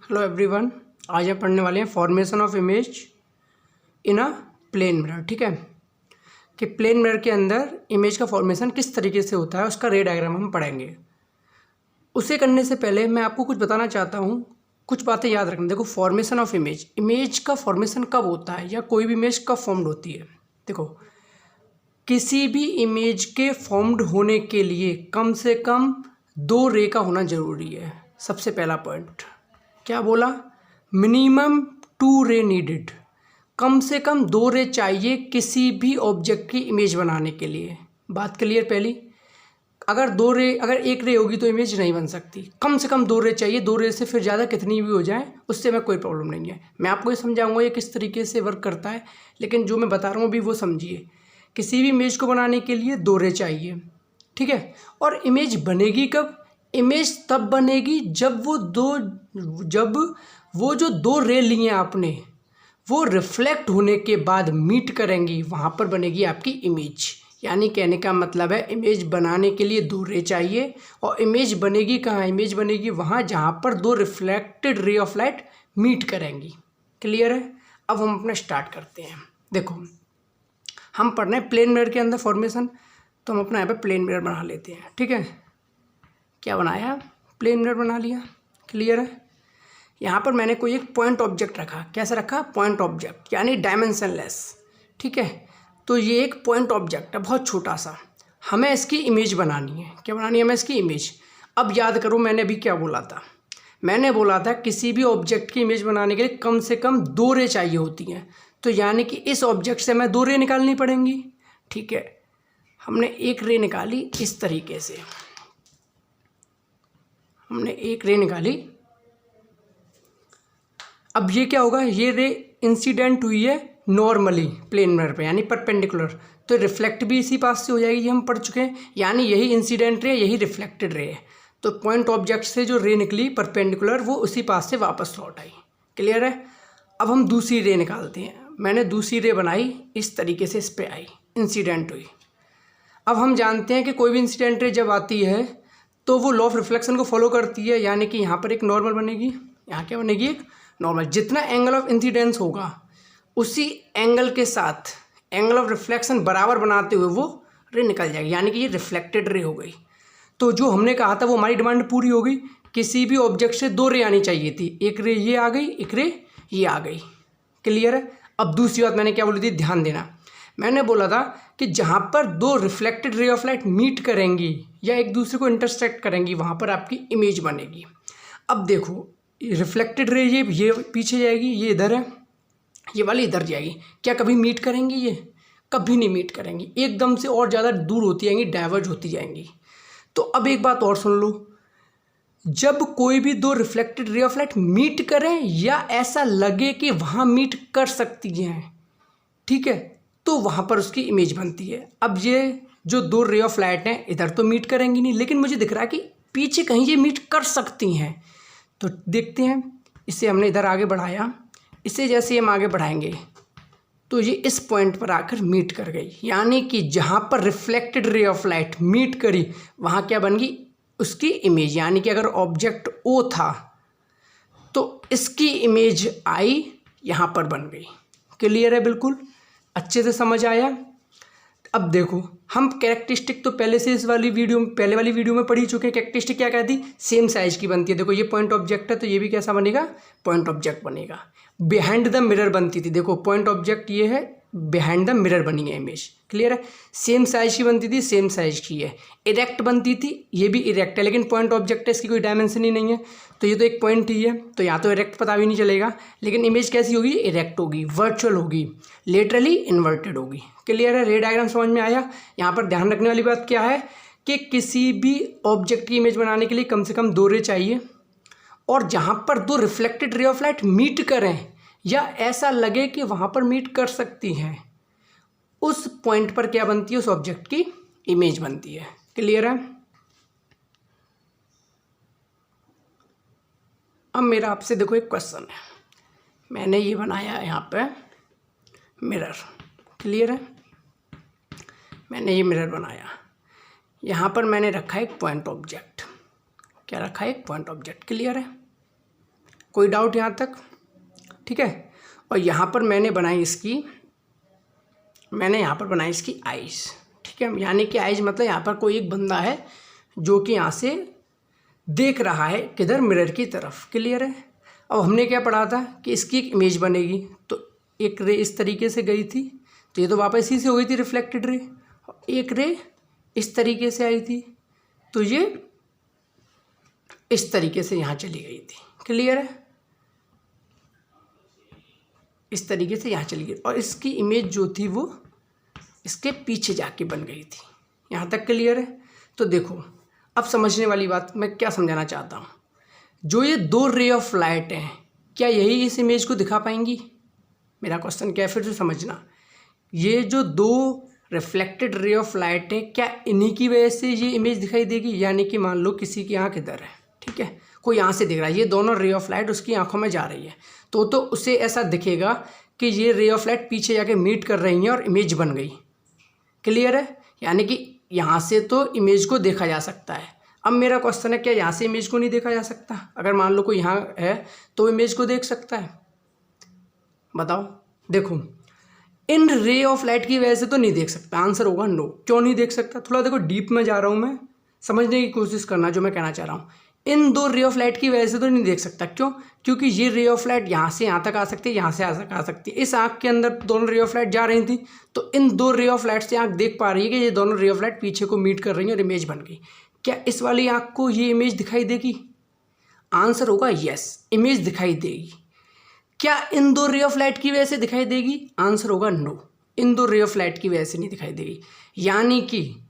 Hello everyone, आज हम पढ़ने वाले हैं formation of image in a plane mirror. ठीक है, कि प्लेन मिरर के अंदर इमेज का फॉर्मेशन किस तरीके से होता है, उसका रे डायग्राम हम पढ़ेंगे। उसे करने से पहले मैं आपको कुछ बताना चाहता हूँ, कुछ बातें याद रखना। देखो, फॉर्मेशन ऑफ इमेज का फॉर्मेशन कब होता है या कोई भी इमेज कब फॉर्म्ड होती है। देखो, किसी भी इमेज के फॉर्म्ड होने के लिए कम से कम 2 रे का होना ज़रूरी है। सबसे पहला पॉइंट क्या बोला, मिनिमम 2 रे नीडेड। कम से कम 2 रे चाहिए किसी भी ऑब्जेक्ट की इमेज बनाने के लिए। बात क्लियर पहली। अगर 1 रे होगी तो इमेज नहीं बन सकती। कम से कम 2 रे चाहिए। 2 रे से फिर ज़्यादा कितनी भी हो जाए उससे मैं कोई प्रॉब्लम नहीं है। मैं आपको ये समझाऊंगा ये किस तरीके से वर्क करता है, लेकिन जो मैं बता रहा हूँ अभी वो समझिए। किसी भी इमेज को बनाने के लिए 2 रे चाहिए, ठीक है। और इमेज बनेगी कब? इमेज तब बनेगी जब वो जो 2 रे लिए आपने वो रिफ्लेक्ट होने के बाद मीट करेंगी, वहाँ पर बनेगी आपकी इमेज। यानी कहने का मतलब है इमेज बनाने के लिए 2 रे चाहिए। और इमेज बनेगी कहाँ? इमेज बनेगी वहाँ जहाँ पर 2 reflected ray of light meet करेंगी। क्लियर है? अब हम अपना स्टार्ट करते हैं। देखो, हम पढ़ रहे हैं प्लेन मिरर के अंदर फॉर्मेशन, तो हम अपना यहाँ पे प्लेन मिरर बना लेते हैं। ठीक है, क्या बनाया? प्लेन मिरर बना लिया। क्लियर है? यहाँ पर मैंने कोई एक पॉइंट ऑब्जेक्ट रखा। कैसे रखा? पॉइंट ऑब्जेक्ट, यानी डायमेंशनलेस। ठीक है, तो ये एक पॉइंट ऑब्जेक्ट है, बहुत छोटा सा। हमें इसकी इमेज बनानी है। क्या बनानी है हमें? इसकी इमेज। अब याद करो मैंने अभी क्या बोला था। मैंने बोला था किसी भी ऑब्जेक्ट की इमेज बनाने के लिए कम से कम 2 रे चाहिए होती हैं। तो यानी कि इस ऑब्जेक्ट से हमें 2 रे निकालनी पड़ेंगी। ठीक है, हमने 1 रे निकाली इस तरीके से। हमने 1 रे निकाली। अब ये क्या होगा? ये रे इंसिडेंट हुई है नॉर्मली प्लेन मिरर पे, यानी परपेंडिकुलर, तो रिफ्लेक्ट भी इसी पास से हो जाएगी। ये हम पढ़ चुके हैं। यानी यही इंसिडेंट रे, यही रिफ्लेक्टेड रे है। तो पॉइंट ऑब्जेक्ट से जो रे निकली परपेंडिकुलर, वो उसी पास से वापस लौट आई। क्लियर है? अब हम दूसरी रे निकालते हैं। मैंने दूसरी रे बनाई इस तरीके से, इस पर आई, इंसिडेंट हुई। अब हम जानते हैं कि कोई भी इंसिडेंट रे जब आती है तो वो लॉ ऑफ रिफ्लेक्शन को फॉलो करती है। यानी कि यहाँ पर एक नॉर्मल बनेगी, यहाँ क्या बनेगी? एक नॉर्मल। जितना एंगल ऑफ इंसिडेंस होगा उसी एंगल के साथ एंगल ऑफ रिफ्लेक्शन बराबर बनाते हुए वो रे निकल जाएगी। यानी कि ये रिफ्लेक्टेड रे हो गई। तो जो हमने कहा था वो हमारी डिमांड पूरी हो गई। किसी भी ऑब्जेक्ट से 2 रे आनी चाहिए थी। 1 रे ये आ गई, 1 रे ये आ गई। क्लियर है? अब दूसरी बात मैंने क्या बोली थी, ध्यान देना। मैंने बोला था कि जहाँ पर 2 reflected ray of light meet करेंगी या एक दूसरे को इंटरसेक्ट करेंगी, वहाँ पर आपकी इमेज बनेगी। अब देखो, रिफ्लेक्टेड रे ये पीछे जाएगी, ये इधर है, ये वाली इधर जाएगी। क्या कभी मीट करेंगी? ये कभी नहीं मीट करेंगी। एकदम से और ज़्यादा दूर होती जाएंगी, डाइवर्ज होती जाएंगी। तो अब एक बात और सुन लो, जब कोई भी 2 reflected ray of light meet करें या ऐसा लगे कि वहाँ मीट कर सकती हैं, ठीक है, तो वहाँ पर उसकी इमेज बनती है। अब ये जो 2 रे ऑफ लाइट हैं इधर तो मीट करेंगी नहीं, लेकिन मुझे दिख रहा है कि पीछे कहीं ये मीट कर सकती हैं। तो देखते हैं, इसे हमने इधर आगे बढ़ाया। इसे जैसे हम आगे बढ़ाएंगे तो ये इस पॉइंट पर आकर मीट कर गई। यानी कि जहाँ पर reflected ray of light meet करी वहाँ क्या बन गई? उसकी इमेज। यानी कि अगर ऑब्जेक्ट ओ था तो इसकी इमेज आई, यहाँ पर बन गई। क्लियर है? बिल्कुल अच्छे से समझ आया। अब देखो, हम कैरेक्टरिस्टिक तो पहले से पहले वाली वीडियो में पढ़ ही चुके हैं। कैरेक्टरिस्टिक क्या कहती? सेम साइज की बनती है। देखो, ये पॉइंट ऑब्जेक्ट है तो ये भी कैसा बनेगा? पॉइंट ऑब्जेक्ट बनेगा। बिहाइंड द मिरर बनती थी। देखो, पॉइंट ऑब्जेक्ट ये है, बिहाइंड द मिरर बनी है इमेज। क्लियर है? सेम साइज की बनती थी, सेम साइज की है। इरेक्ट बनती थी, ये भी इरेक्ट है, लेकिन पॉइंट ऑब्जेक्ट है, इसकी कोई डायमेंशन ही नहीं है, तो ये तो एक पॉइंट ही है, तो यहाँ तो इरेक्ट पता भी नहीं चलेगा। लेकिन इमेज कैसी होगी? इरेक्ट होगी, वर्चुअल होगी, लेटरली इन्वर्टेड होगी। क्लियर है? रे डायग्राम समझ में आया? यहाँ पर ध्यान रखने वाली बात क्या है कि किसी भी ऑब्जेक्ट की इमेज बनाने के लिए कम से कम 2 रे चाहिए। और जहाँ पर 2 reflected ray of light meet करें या ऐसा लगे कि वहाँ पर मीट कर सकती हैं, उस पॉइंट पर क्या बनती है? उस ऑब्जेक्ट की इमेज बनती है। क्लियर है? अब मेरा आपसे देखो एक क्वेश्चन है। मैंने ये बनाया है यहाँ पे मिरर। क्लियर है? मैंने ये मिरर बनाया, यहाँ पर मैंने रखा है एक पॉइंट ऑब्जेक्ट। क्या रखा है? एक पॉइंट ऑब्जेक्ट। क्लियर है? कोई डाउट यहाँ तक? ठीक है। और यहाँ पर मैंने यहाँ पर बनाई इसकी आइज़। ठीक है, यानी कि आइज़ मतलब यहाँ पर कोई एक बंदा है जो कि यहाँ से देख रहा है किधर, मिरर की तरफ। क्लियर है। अब हमने क्या पढ़ा था कि इसकी एक इमेज बनेगी, तो एक रे इस तरीके से गई थी, तो ये तो वापस इसी से हो गई थी रिफ्लेक्टेड रे। एक रे इस तरीके से आई थी, तो ये इस तरीके से यहाँ चली गई थी। क्लियर है। इस तरीके से यहाँ चली गई और इसकी इमेज जो थी वो इसके पीछे जाके बन गई थी। यहाँ तक क्लियर है। तो देखो अब समझने वाली बात मैं क्या समझाना चाहता हूँ, जो ये दो रे ऑफ लाइट हैं, क्या यही इस इमेज को दिखा पाएंगी? मेरा क्वेश्चन क्या है, फिर से समझना। ये जो दो रिफ्लेक्टेड रे ऑफ लाइट है, क्या इन्हीं की वजह से ये इमेज दिखाई देगी? यानी कि मान लो किसी की आँख इधर है, ठीक है, कोई यहाँ से दिख रहा है, ये दोनों रे ऑफ लाइट उसकी आंखों में जा रही है, तो उसे ऐसा दिखेगा कि ये रे ऑफ लाइट पीछे जाके मीट कर रही हैं और इमेज बन गई। क्लियर है। यानी कि यहाँ से तो इमेज को देखा जा सकता है। अब मेरा क्वेश्चन है, क्या यहाँ से इमेज को नहीं देखा जा सकता? अगर मान लो कोई यहाँ है तो इमेज को देख सकता है? बताओ। देखो इन रे ऑफ लाइट की वजह से तो नहीं देख सकता। आंसर होगा नो। क्यों नहीं देख सकता? थोड़ा देखो डीप में जा रहा हूँ मैं, समझने की कोशिश करना जो मैं कहना चाह रहा हूँ। इन दो रे ऑफ लाइट की वजह से तो नहीं देख सकता। क्यों? क्योंकि ये रे ऑफ लाइट यहाँ से यहाँ तक आ सकती है, यहाँ से आ सकती है। इस आँख के अंदर दोनों रे ऑफ लाइट जा रही थी, तो इन दो रे ऑफ लाइट से आँख देख पा रही है कि ये दोनों रे ऑफ लाइट पीछे को मीट कर रही है और इमेज बन गई। क्या इस वाली आँख को ये इमेज दिखाई देगी? आंसर होगा यस, इमेज दिखाई देगी। क्या इन दो रे ऑफ लाइट की वजह से दिखाई देगी? आंसर होगा नो, इन दो रे ऑफ लाइट की वजह से नहीं दिखाई देगी। यानी कि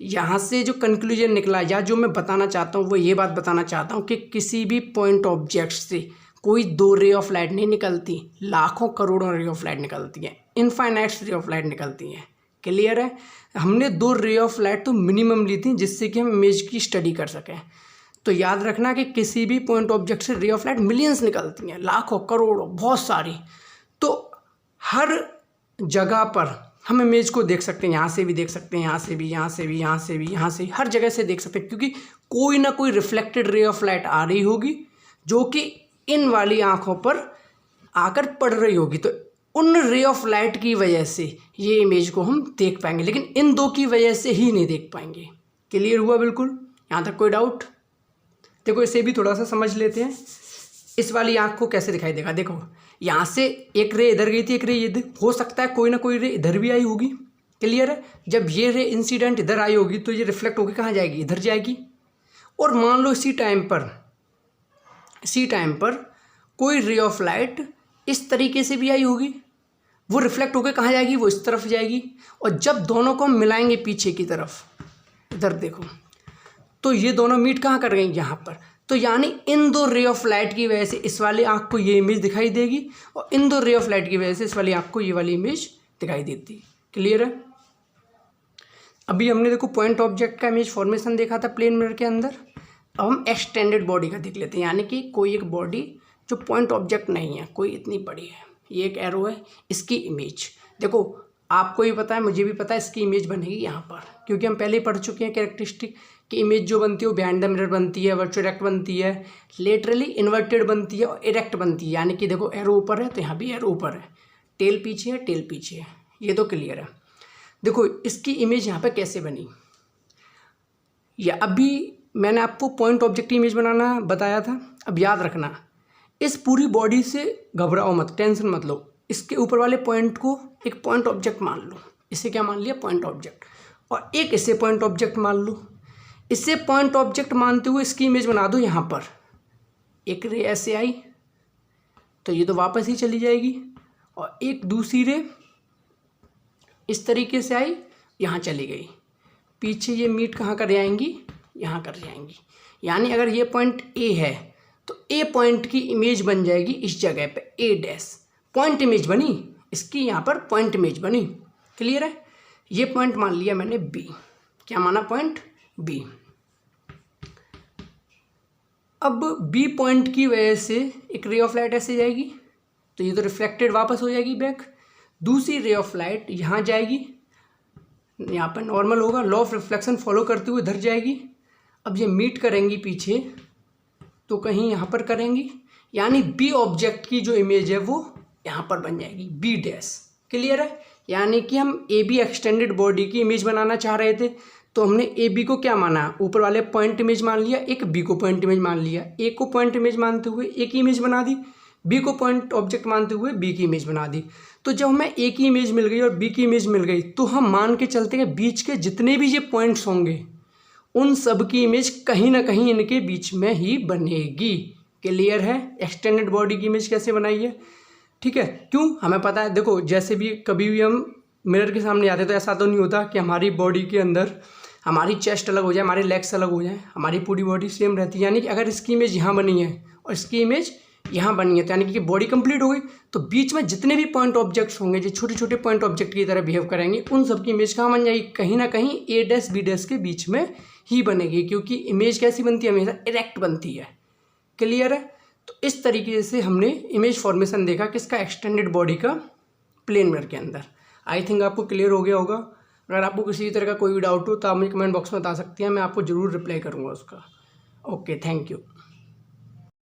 यहाँ से जो कंक्लूजन निकला या जो मैं बताना चाहता हूँ वो ये बात बताना चाहता हूँ कि किसी भी पॉइंट ऑब्जेक्ट से कोई दो रे ऑफ लाइट नहीं निकलती, लाखों करोड़ों रे ऑफ लाइट निकलती हैं, इनफाइनाइट रे ऑफ लाइट निकलती हैं। क्लियर है। हमने दो रे ऑफ लाइट तो मिनिमम ली थी जिससे कि हम इमेज की स्टडी कर सकें। तो याद रखना कि किसी भी पॉइंट ऑब्जेक्ट से रे ऑफ लाइट मिलियंस निकलती हैं, लाखों करोड़ों, बहुत सारी। तो हर जगह पर हम इमेज को देख सकते हैं, यहाँ से भी देख सकते हैं, यहाँ से भी, यहाँ से भी, यहाँ से भी, यहाँ से, हर जगह से देख सकते हैं, क्योंकि कोई ना कोई रिफ्लेक्टेड रे ऑफ लाइट आ रही होगी जो कि इन वाली आँखों पर आकर पड़ रही होगी। तो उन रे ऑफ लाइट की वजह से ये इमेज को हम देख पाएंगे, लेकिन इन दो की वजह से ही नहीं देख पाएंगे। क्लियर हुआ बिल्कुल? यहाँ तक कोई डाउट? देखो इसे भी थोड़ा सा समझ लेते हैं। इस वाली आँख को कैसे दिखाई देगा? देखो यहाँ से एक रे इधर गई थी, एक रे इधर, हो सकता है कोई ना कोई रे इधर भी आई होगी। क्लियर है। जब ये रे इंसिडेंट इधर आई होगी तो ये रिफ्लेक्ट होकर कहाँ जाएगी? इधर जाएगी। और मान लो इसी टाइम पर कोई रे ऑफ लाइट इस तरीके से भी आई होगी, वो रिफ्लेक्ट होकर कहाँ जाएगी? वो इस तरफ जाएगी। और जब दोनों को हम मिलाएंगे पीछे की तरफ, इधर देखो, तो ये दोनों मीट कहाँ कर गई? यहाँ पर। तो यानी इन दो रे ऑफ लाइट की वजह से इस वाली आँख को ये इमेज दिखाई देगी और इन दो रे ऑफ लाइट की वजह से इस वाली आँख को ये वाली इमेज दिखाई देती। क्लियर है। अभी हमने देखो पॉइंट ऑब्जेक्ट का इमेज फॉर्मेशन देखा था प्लेन मिरर के अंदर। अब हम एक्सटेंडेड बॉडी का देख लेते हैं, यानी कि कोई एक बॉडी जो पॉइंट ऑब्जेक्ट नहीं है, कोई इतनी बड़ी है, ये एक एरो है, इसकी इमेज देखो। आपको भी पता है, मुझे भी पता है, इसकी इमेज बनेगी यहाँ पर, क्योंकि हम पहले ही पढ़ चुके हैं कैरेक्टरिस्टिक कि इमेज जो बनती है वो बिहाइंड द मिरर बनती है, वर्चुअल इरेक्ट बनती है, लेटरली इन्वर्टेड बनती है और इरेक्ट बनती है। यानी कि देखो एरो ऊपर है तो यहाँ भी एरो ऊपर है, टेल पीछे है, टेल पीछे है, ये तो क्लियर है। देखो इसकी इमेज यहाँ पर कैसे बनी, या अभी मैंने आपको पॉइंट ऑब्जेक्ट इमेज बनाना बताया था। अब याद रखना, इस पूरी बॉडी से घबराओ मत, टेंशन मत लो। इसके ऊपर वाले पॉइंट को एक पॉइंट ऑब्जेक्ट मान लो, इसे क्या मान लिया? Point object. और एक इसे पॉइंट ऑब्जेक्ट मान लो। इसे पॉइंट ऑब्जेक्ट मानते हुए इसकी इमेज बना दो। यहाँ पर एक रे ऐसे आई तो ये तो वापस ही चली जाएगी, और एक दूसरी रे इस तरीके से आई, यहाँ चली गई, पीछे ये मीट कहाँ कर जाएंगी? यहाँ कर जाएंगी। यानी अगर ये पॉइंट ए है तो ए पॉइंट की इमेज बन जाएगी इस जगह पे, ए डैश पॉइंट इमेज बनी इसकी, यहाँ पर पॉइंट इमेज बनी। क्लियर है। ये पॉइंट मान लिया मैंने बी। क्या माना? Point B. अब बी पॉइंट की वजह से एक रे ऑफ लाइट ऐसे जाएगी तो ये तो रिफ्लेक्टेड वापस हो जाएगी बैक। दूसरी रे ऑफ लाइट यहाँ जाएगी, यहाँ पर नॉर्मल होगा, लॉ ऑफ रिफ्लेक्शन फॉलो करते हुए इधर जाएगी। अब ये मीट करेंगी पीछे तो कहीं यहाँ पर करेंगी, यानी बी ऑब्जेक्ट की जो इमेज है वो यहाँ पर बन जाएगी बी डैश। क्लियर है? यानी कि हम ए बी एक्सटेंडेड बॉडी की इमेज बनाना चाह रहे थे, तो हमने ए बी को क्या माना, ऊपर वाले पॉइंट इमेज मान लिया, एक बी को पॉइंट इमेज मान लिया, ए को पॉइंट इमेज मानते हुए ए की इमेज बना दी, बी को पॉइंट ऑब्जेक्ट मानते हुए बी की इमेज बना दी। तो जब हमें ए की इमेज मिल गई और बी की इमेज मिल गई, तो हम मान के चलते हैं बीच के जितने भी ये पॉइंट्स होंगे उन सब की इमेज कहीं ना कहीं इनके बीच में ही बनेगी। क्लियर है? एक्सटेंडेड बॉडी की इमेज कैसे बनाई है, ठीक है? क्यों? हमें पता है, देखो जैसे भी कभी भी हम मिरर के सामने आते तो ऐसा तो नहीं होता कि हमारी बॉडी के अंदर हमारी चेस्ट अलग हो जाए, हमारे लेग्स अलग हो जाए, हमारी पूरी बॉडी सेम रहती है। यानी कि अगर इसकी इमेज यहाँ बनी है और इसकी इमेज यहाँ बनी है, तो यानी कि बॉडी कंप्लीट हो गई। तो बीच में जितने भी पॉइंट ऑब्जेक्ट्स होंगे जो छोटे छोटे पॉइंट ऑब्जेक्ट की तरह बिहेव करेंगे, उन सब की इमेज कहाँ बन जाएगी, कहीं ना कहीं ए डैश बी डैश के बीच में ही बनेगी, क्योंकि इमेज कैसी बनती है, हमेशा इरेक्ट बनती है। क्लियर है? तो इस तरीके से हमने इमेज फॉर्मेशन देखा किसका, एक्सटेंडेड बॉडी का प्लेन मिरर के अंदर। आई थिंक आपको क्लियर हो गया होगा। अगर आपको किसी तरह का कोई भी डाउट हो तो आप मुझे कमेंट बॉक्स में बता सकते हैं, मैं आपको ज़रूर रिप्लाई करूँगा उसका। Okay, thank you.